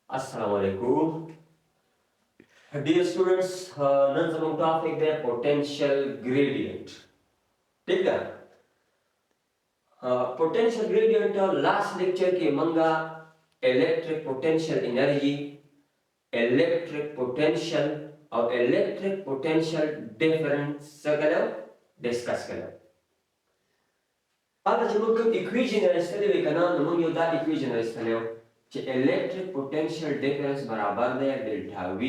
Assalamu alaikum. Dear students, नंतर मग टॉपिक है potential gradient. ठीक है. पोटेंशियल ग्रेडियंट लास्ट लेक्चर के मंगा electric potential energy, electric potential और इलेक्ट्रिक पोटेंशियल डिफरेंस सगळं डिस्कस केलं. आता जे मग इक्वेशन आहे का ना मग यो दा इक्वेशन आहे कि इलेक्ट्रिक पोटेंशियल डिफरेंस बराबर है डेल्टा V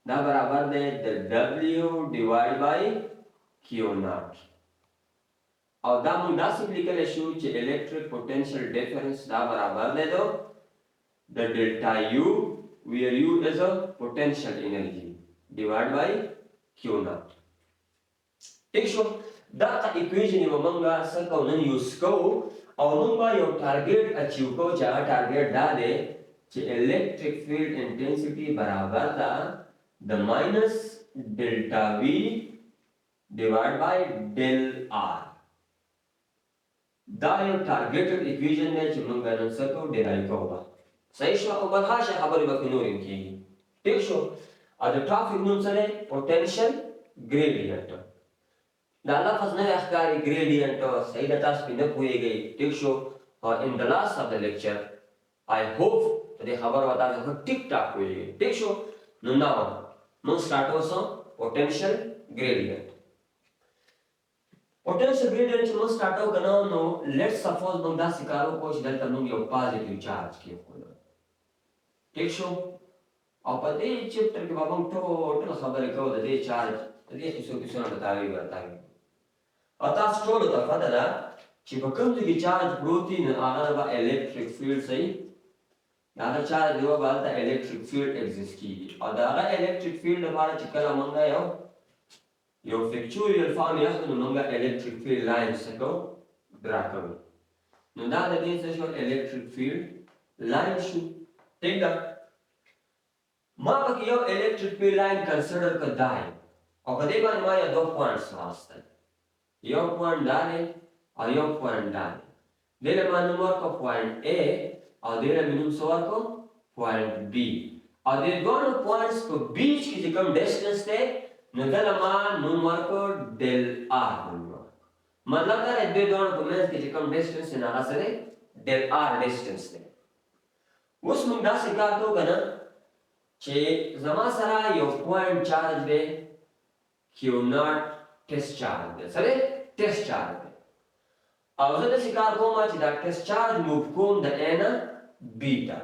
ना बराबर है W divide by Q not. और दा मुंडा सिंपली शू कि इलेक्ट्रिक पोटेंशियल डिफरेंस ना बराबर है दो the delta U where U is a potential energy divided by Q naught. ठीक शो दा इक्वेशन में मंगा सकौन यूज को और मंगा यो टारगेट अचीव को जा टारगेट दा दे कि इलेक्ट्रिक फील्ड इंटेंसिटी बराबर था the minus delta V divide by del R. दा यो टारगेटेड इक्वेशन में कि मंगा न सको डिराइव को होगा. सही शो को बल हाशा खबर बकनूरिन की. ठीक शो अद ट्रैफिक नुन सरे पोटेंशियल ग्रेडियंट दा लफ्ज ने अखकारी ग्रेडियंट सही दतास पिन हुए गई. ठीक show in the last of the lecture I hope they खबर बता दे टिक टाक हुए गई. ठीक शो नु नाउ नु स्टार्ट हो पोटेंशियल ग्रेडियंट. पोटेंशियल ग्रेडियंट नु स्टार्ट हो गना नो लेट्स सपोज बंदा सिकारो को delta नु यो पॉजिटिव चार्ज के को. ठीक शो और पते चैप्टर के बाबू टोटल खबर को दे चार्ज दे किसो बताएगी. अतः स्टोर होता फदला कि बकम की चार्ज प्रोटीन आना बा इलेक्ट्रिक फील्ड सही याना चार्ज जो बालता इलेक्ट्रिक फील्ड एग्जिस्ट की और दागा इलेक्ट्रिक फील्ड हमारा चिकला मंगा यो फैक्चुअल फॉर्म या तो मंगा इलेक्ट्रिक फील्ड लाइन से को ड्रा करो नो दा दे से शो इलेक्ट्रिक फील्ड लाइन शू. ठीक है मां बक यो इलेक्ट्रिक फील्ड लाइन कंसीडर कर दाए और कदे बार माया दो पॉइंट्स वास्ते यो पॉइंट डाले और यो पॉइंट डाले देले मानूमर को पॉइंट A और देले मिनुम सोर को पॉइंट B और ये दोनों पॉइंट्स को बीच की जो डिस्टेंस थे नदल मान नूमर को डेल R नूमर मतलब है दे दोनों को में की जो डिस्टेंस है ना सरे डेल R डिस्टेंस थे उस मुद्दा से क्या तो गना कि जमा सरा यो पॉइंट चार्ज दे Q नॉट टेस्ट चार्ज दे सरे टेस्ट चार्ज दे और जब शिकार को माची दा टेस्ट चार्ज मूव कोम द एना बीटा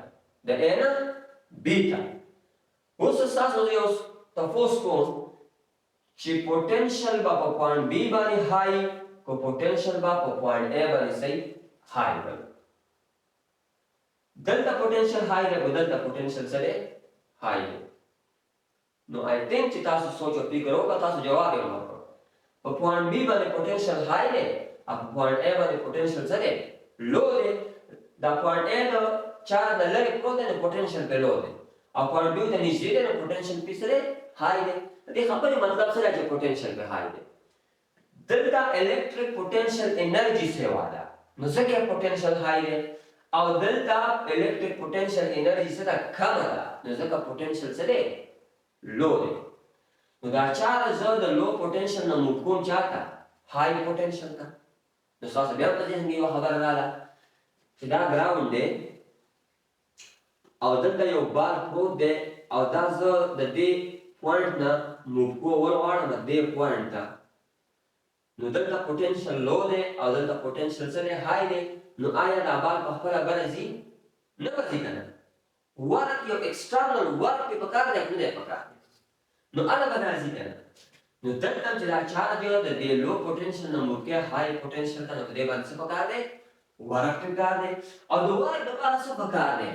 उस साथ हो यो तफोस को ची पोटेंशियल बा पॉइंट B बानी हाई को पोटेंशियल बा पॉइंट A बानी सही हाई बानी delta potential हाई रे delta potential सरे हाई नो आई थिंक कि तासु सोचो पी करो का तासु जवाब देना और पॉइंट B वाले पोटेंशियल हाई है अब पॉइंट A वाले पोटेंशियल सरे लो है the point A the charge the लगे को दे पोटेंशियल पे लो है और पॉइंट B द नीचे दे पोटेंशियल पे सरे हाई है. ये खबर मतलब सरे जो पोटेंशियल पे हाई है डेल्टा इलेक्ट्रिक पोटेंशियल एनर्जी से वाला मुझे क्या पोटेंशियल हाई है और डेल्टा इलेक्ट्रिक पोटेंशियल एनर्जी से कम है मुझे का पोटेंशियल सरे लो है. तो दा चार्ज द लो पोटेंशियल न मुकुम चाहता हाई पोटेंशियल का तो सास बेर पर देंगे वो खबर वाला सीधा ग्राउंड दे और दंता यो बार प्रो दे और दा द दे पॉइंट ना मुको और न दे पॉइंट था नो दंता पोटेंशियल लो दे और दंता पोटेंशियल से हाई दे नो आया दा बार पकड़ा बरजी न बरजी करना वर्क यो एक्सटर्नल वर्क पे पकड़ दे अपने पकड़ नो अलग अलग जी करना नो दंता जला चार्ज जो दे लो पोटेंशियल न मुके हाई पोटेंशियल का दे बन से पकड़ दे वर्क पकड़ दे और दो वर्क दोबारा से पकड़ दे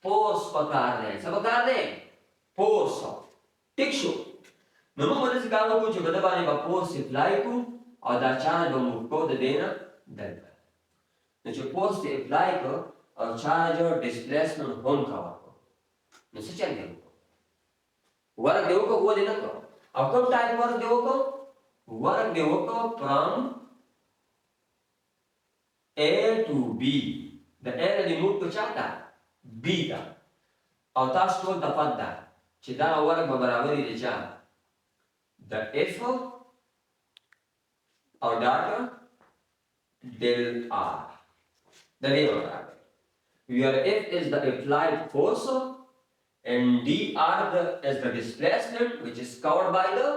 फोर्स पकड़ दे सब पकड़ दे फोर्स ठीक शो नो मुझे से काम कुछ बता पाने बा फोर्स अप्लाई को और दा चार्ज को मूव को दे देना डेल्टा नो जो फोर्स से अप्लाई को और चार्ज और डिस्प्लेसमेंट होम का नो से चल गया वर्क देवो को वो देना को अब कब टाइप वर्क देवो को from A to B the A remove को चाहता B का او تاسو ټول ته پته ده چې دا ورک به برابر وي د چا د اف او ډاټ del r د دې برابر where F is the applied force and dr is the displacement which is covered by the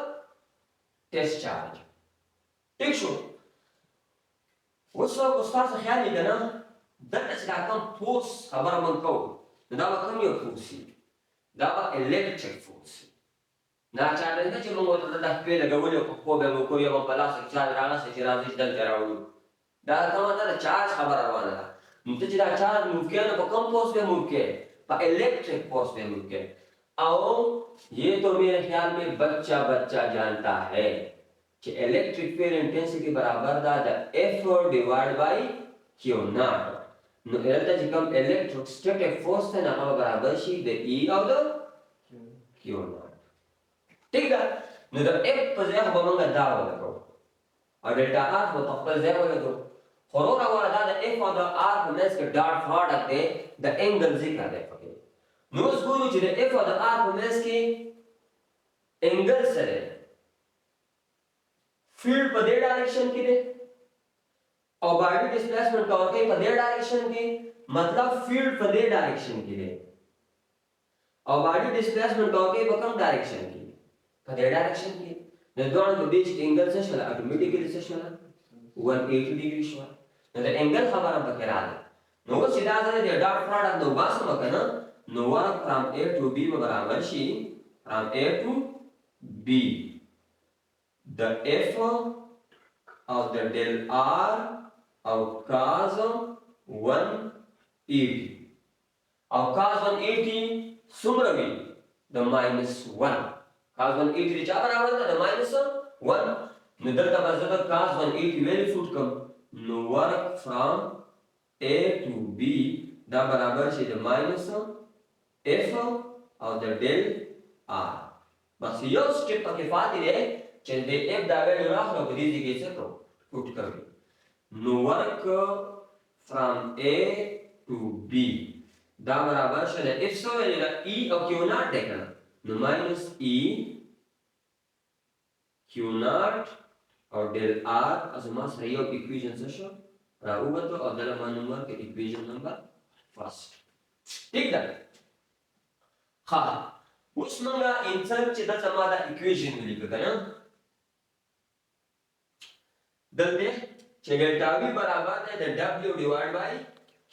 test charge. ٹھیک شو اوس تاسو خیال یې کنه دلته چې دا کوم فورس خبره موږ کوو نو دا به کوم یو فورس وي دا به الیکټریک فورس وي دا چاره نه چې موږ ورته دلته پې لګولې او په پښو به موږ کوو یا به په لاس کې چارج راغلی چې راځي چې دلته راوړو دا کومه ده د چارج خبره روانه ده نو ته چې دا چارج موو کوې نو په کوم فورس به موو کوې په الیکټریک فورس به موو کوې او یہ تو میرے خیال میں بچہ بچہ جانتا ہے کہ الیکٹرک فیلڈ انٹینسٹی برابر دا ایف ڈیوائڈ بائی کیو ناٹ نو دلته چې کوم الیکټروسٹیټک فورس دی نو هغه برابر شي د ای او د کیو ناٹ ٹھیک ده نو د ایف په ځای به موږ دا ولګو او ډیلټا آر په خپل ځای ولګو خو وروره وره دا د ایف او د آر په منځ کې ډاټ پروډکټ دی د انګل ذکر دی پکې نو اوس ګورو چې د ایف او د آر په منځ کې انګل سره فیلډ په دې ډایرکشن کې دی او باډي ډسپلیسمنټ کور کوي په دې ډایرکشن کې مطلب فیلډ په دې ډایرکشن کې دی او باډي ډسپلیسمنټ کور کوي په کوم ډایرکشن کې په دې ډایرکشن کې نو دوه په دې چې انګل څه شول اتوماتیکلی څه شول 180 ډیګري شو نو د انګل خبره پکې راځي نو چې دا د ډاټ پروډکټ نو باسم کنه نو ورک فرام A to B برابر شي فرام A to B the F of the del R of cos 180 of cos 180 څومره وي د -1 cos 180 چې برابر ده د -1 نو دلته به زه د cos 180 ویلو فوټ کوم نو ورک فرام A to B دا برابر شي د F او د del R بس یو سټپ پکې پاتې دی چې د F دا ویلو راخلو په دې ځای کې څه کوو پوټ کوي نو ورک فرام A to B دا برابر شي د F سو ویلو د E او Q ناټ دی کنه نو -E Q ناټ او del R از ما سره یو اکویژن څه شو راووتو او دله ما نمبر کې اکویژن نمبر فرست ٹھیک ده ها اوس موږ انسان چې دلته ما دا اکویژن ولیکو کنه دلته چې ډیلټا وی برابر دی د W ډیوایډ بای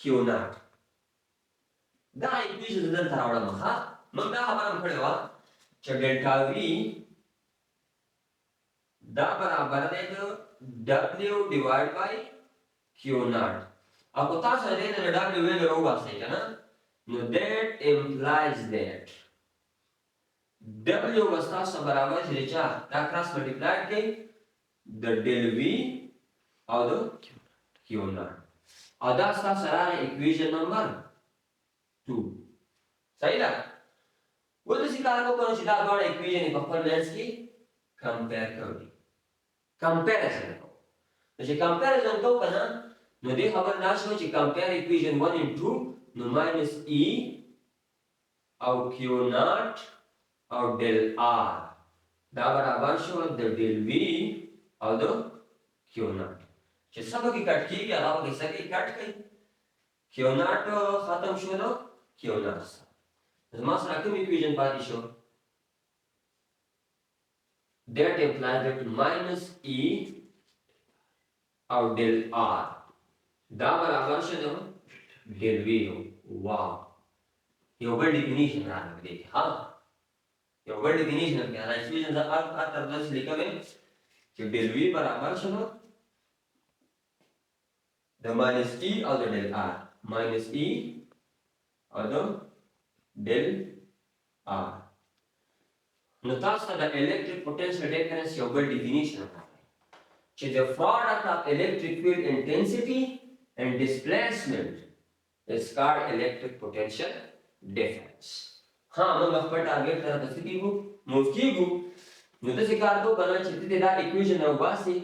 کیو ناټ دا اکویژن دلته راوړم ها موږ دا خبره کړې و چې ډیلټا وی دا برابر دی د W ډیوایډ بای کیو ناټ او تاسو دې د W ویلو راوباسئ کنه نو that implies that W was تاسو برابر شي چې دا کراس ملټیپلای کوي د del V او د کیو ناټ او دا تاسو سره اکویژن نمبر 2 صحیح ده ولې چې کار کوو چې دا ډول اکویژن په خپل منځ کې کمپیر کوي کمپیریزن کوو چې کمپیریزن کوو کنه نو دې خبر ناشو چې کمپیر اکویژن 1 and 2 نو -E او کیو ناټ او del R دا برابر شو د del V او د کیو ناټ چې سبا کې کټ کیږي هغه کې سګي کټ کوي کیو ناټ ختم شو نو کیو ناټ زما سره کوم اکویژن پاتې شو that implies that -E او del R دا برابر شو del V واو یو بل ډیفینیشن راغلی دی ها یو بل ډیفینیشن کې دا اکویژن د ار تر داس لیکوي چې del V برابر شو د -E او د del R -E او د del R نو تاسو د electric potential difference یو بل ډیفینیشن راغلی چې the product of electric field intensity and displacement is called electric potential difference ها موږ خپل ټارګټ سره تاسو کیږو موږ کیږو نو د څه کار کوو کنه چې دې دا اکویژن او باسي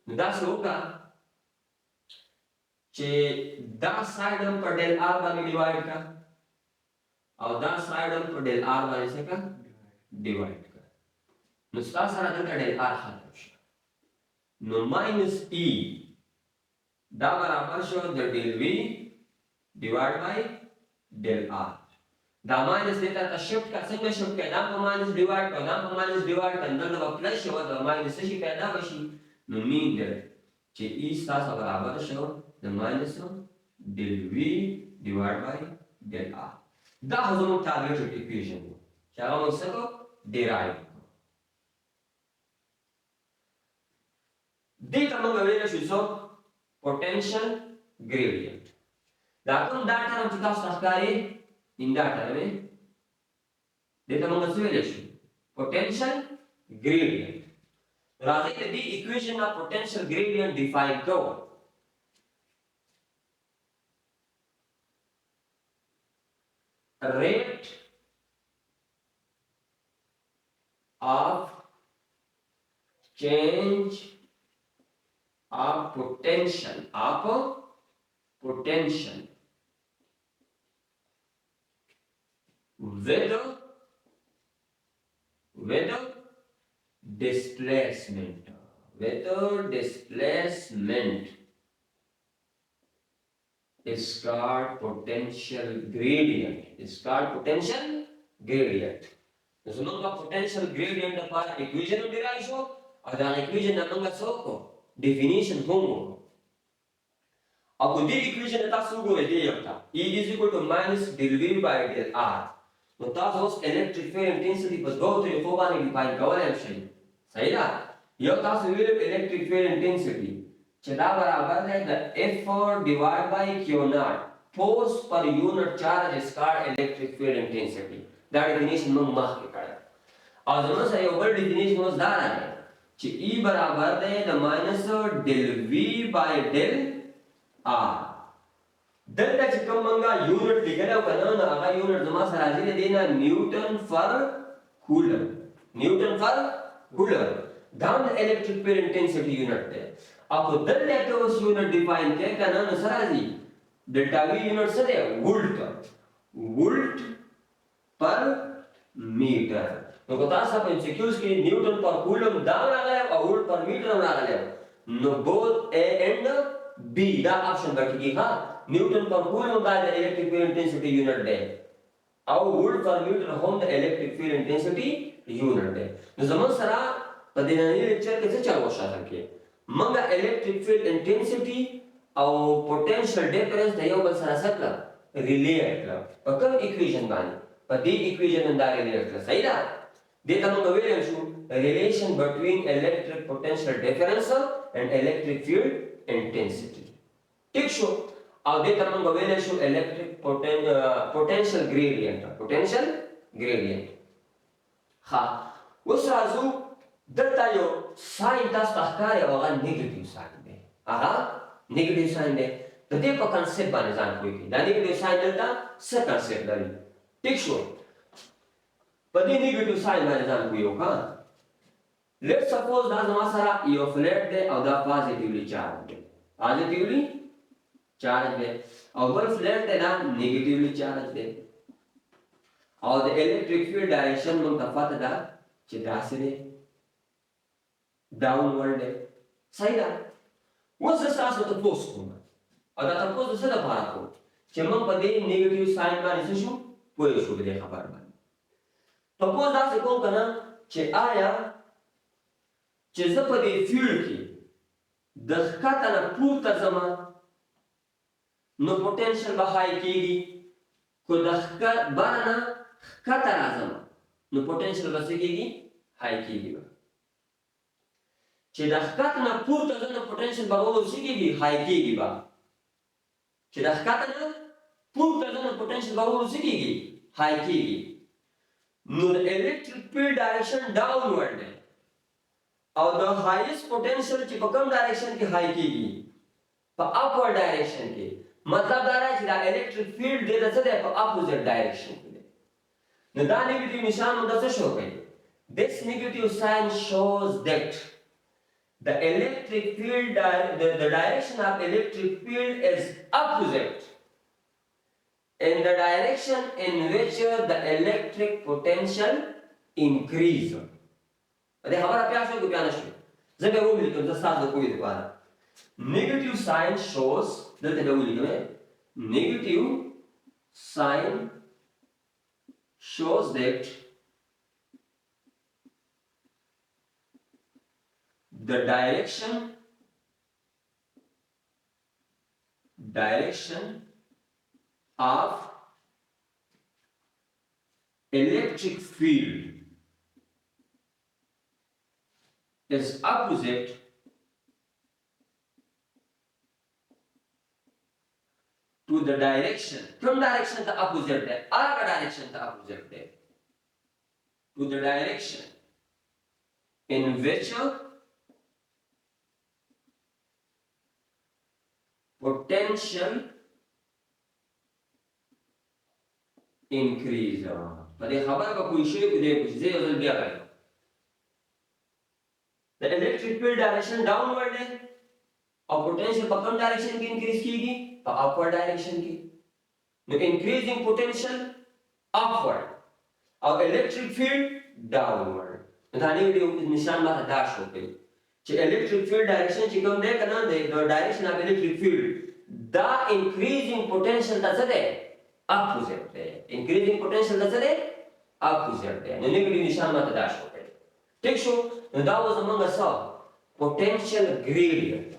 نو دا څه وکړه چې دا ساید هم په del R باندې ډیوایډ کړه او دا سایډ هم په ډیل آر باندې څه کړه ډیوایډ کړه نو ستاسو سره دلته ډیل آر ختم شو نو ماینس ای دا برابر شو د ډیل وی ډیوایډ بای ډیل آر دا ماینس دلته ته شفت کا څنګه شفت کړه دا په ماینس ډیوایډ کړه دا په ماینس ډیوایډ کړه دلته په پلس شو دا ماینس شي پیدا وشي نو مین دی چې ای ستاسو برابر شو د ماینس ډیل وی ډیوایډ بای ډیل آر دا زموږ ټارګټ ایکویشن دی چې هغه موږ څه کو ډیرایو دې ته موږ ویل شو څو potential gradient دا کوم دا ټرم چې تاسو ښکاري ان دا ټرم دې ته موږ څه ویل شو potential gradient راځي د دې ایکویشن of potential gradient define کوو rate of change of potential with displacement is called potential gradient نو موږ په potential gradient لپاره equation ډیرایو شو او دا equation موږ څه وکړو definition هم وکړو او په دې equation تاسو وګورئ دی یو تا E is equal to minus del V by del R نو تاسو اوس electric field intensity په دوه طریقو باندې ډیفاین کولای شئ صحیح ده یو تاسو ویل electric field intensity چې دا برابر دی د F divided by Q naught force per unit charge is called electric field intensity دا definition موږ مخکې کړی او زموږ سره یو بل definition اوس دا راغلی چې E برابر دی د minus del V by del R دلته چې کوم موږ یونټ لیکلی او که نه نو هغه یونټ زما سره راځي دی نه نیوټن فر کولم دا هم د electric field intensity یونټ دی او په دلته کې اوس یونټ ډیفاین کړئ که نه نو څه راځي ډلټا وي یونټ څه دی وولټ پر میټر نو که تاسو په MCQs کې نیوټن پر کولم دا راغلی او وولټ پر میټر هم راغلی نو both A and B دا آپشن به کېږي ها نیوټن پر کولم دا د electric field intensity یونټ دی او وولټ پر میټر هم د electric field intensity یونټ دی نو زموږ سره په دې ننني لیکچر کې څه چل وشاته کې موږ electric field intensity او potential difference د یو بل سره څه کړه ریلیټ کړه په کوم ایکویشن باندې په دې ایکویشن باندې ریلیټ کړه صحیح ده دې ته موږ ویل شو relation between electric potential difference and electric field intensity ٹھیک شو او دې ته موږ ویل شو electric potential gradient ها اوس راځو دلته یو ساين تاسو ته ښکاري او هغه نیګیټیو ساين دی د دې په کنسپټ باندې ځان پوه کړئ دا نیګیټیو ساين دلته څه کنسپټ لري ټیک شو په دې نیګیټیو ساين باندې ځان پوه وکړه لیټ سپوز دا زما سره یو فلیټ دی او دا پازیټیولی چارج دی او بل فلیټ دی دا نیګیټیولی چارج دی او د الیکټریک فیلډ ډایریکشن موږ ته پته ده چې داسې دی ډاونورډ دی صحیح ده اوس زه تاسو ته تپوس کوم او دا تپوس د څه لپاره کوم چې موږ په دې نیګیټیو ساين باندې څه شو پوه شو په دې خبره باندې تپوس داسې کوم که نه چې آیا چې زه په دې فیلډ کې د ښکته نه پورته ځمه نو پوټنشل به های کېږي خو د بره نه ښکته راځم نو پوټنشل به څه کېږي های کېږي به چې د ښکته نه پورته ځم نو پوټنشل به څه کېږي های کېږي به چې د ښکته نه پورته ځم نو پوټنشل به څه کېږي های کېږي نو د electric field direction downward دی او د highest potential چې په کوم ډایریکشن کې های کېږي په upward direction کې مطلب دا دی چې دا electric field دی د څه دی په opposite direction کې دی نو دا نیګیټیو نشان موږ څه شو کوي this negative sign shows that the electric field, the direction of electric field is opposite in the direction in which the electric potential increase. ده خبره بیا شو بیا نشو زه به وویل کوم زه تاسو کوی دی بار negative sign shows دلته به وویل کوم negative sign shows that the direction of electric field is opposite to the direction. From direction the opposite है, अलग direction the opposite है. To the direction in which potential increase. فدي خبر का कोई शेप दे कुछ दे उधर क्या करेगा? The electric field direction downward है और potential पकड़ direction की increase कीगी तो upward direction की. The increasing potential upward और electric field downward. बताने के लिए निशान मारा dash होते हैं. जो electric field direction चिकन दे करना दे the direction of electric field. The increasing potential that's it. Opposite है. Increasing potential that's it. Opposite है. Negative निशान मारा dash होते हैं. ठीक show. That was among us all potential gradient.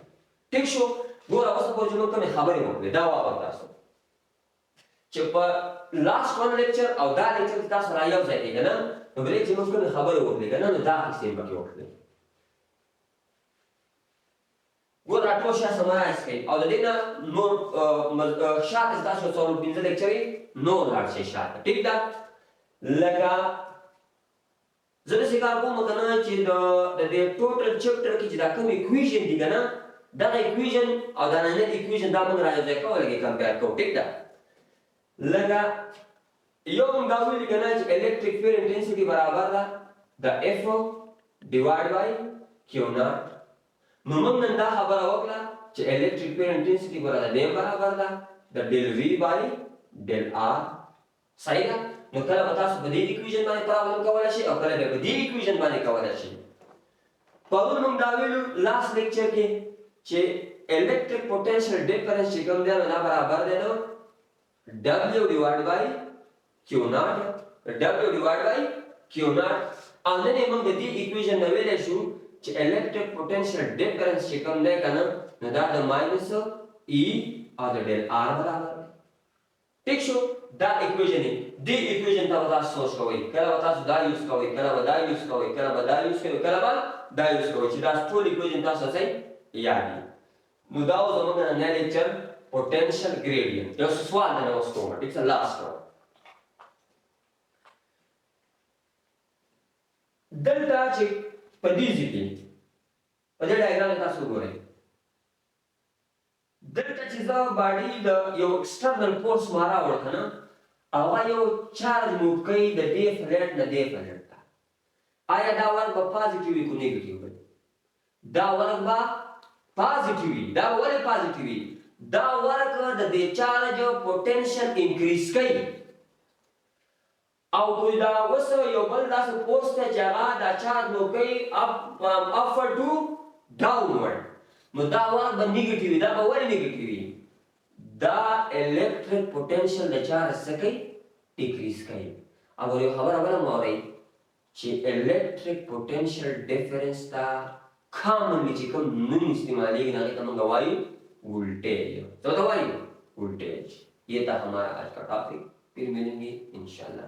ठीक शो. गोरा वैसा कोई जो कम खबर ही होगी. दावा करता है. जब last one lecture और दा lecture की तास रायाव जाएगी ना तो बड़े जो कम खबर होगी ना तो दा किसी बाकी होगी. गोरा टोशा summarize करें और देना no शाट इस तास जो सोलर पिंजर lecture ही no लार्ज से शाट. ठीक था. लगा जैसे कार को मकना चीज़ the total chapter की चीज़ कम equation दी करना दा equation और दा ने equation दा मंग राजा जाएगा और लगे compare को. ठीक था. लगा यों दावी लिखना है इलेक्ट्रिक फील्ड इंटेंसिटी बराबर था the F divided by Q naught. नमंग नंदा खबर होगला कि इलेक्ट्रिक फील्ड इंटेंसिटी बराबर था the del V by del R. सही है? न कल बता सो बदी इक्वेशन माने प्रॉब्लम का वाला शे और कल बदी इक्वेशन माने का वाला शे. पाउल नंग दावी लास्ट लेक्चर के कि इलेक्ट्रिक पोटेंशियल डिफरेंस चिकम दे ना बराबर दे दो W divided by Q naught. W divided by Q naught. And then among the equation the way show electric potential difference चिकम दे करना न that the minus E or the del R बराबर. ठीक शो दा इक्वेशन है दी इक्वेशन का बता सोच का वही कला बता दा यूज का वही कला बता यूज का वही कला बता यूज का कला बता दा यूज का वही दा फुल इक्वेशन का सही याद मुदाओ जमना नया lecture potential gradient. Jag svarade när jag står. It's a last one. Delta check pedicity. और ये डायग्राम इतना शुरू है. Delta चीज़ा body the yo external force मारा हुआ था ना. आवा यो charge move कई the day flat न day flat था. आया दावर बा positive को negative है. दावर बा positive. The power positive. Da work the charge potential increase कई और कोई दा वैसे यो बल दा से post है जगह दा charge नो कई upward to downward मुद्दा वर्क द negative दा बवाल negative दा electric potential दा charge से कई decrease कई अब यो खबर अगर हम आ रही कि electric potential difference दा commonly चिकम नहीं इस्तेमाली ना कि तम गवाही वोल्टेज तो दवाई वोल्टेज ये था हमारा आज का टॉपिक फिर मिलेंगे इंशाल्लाह.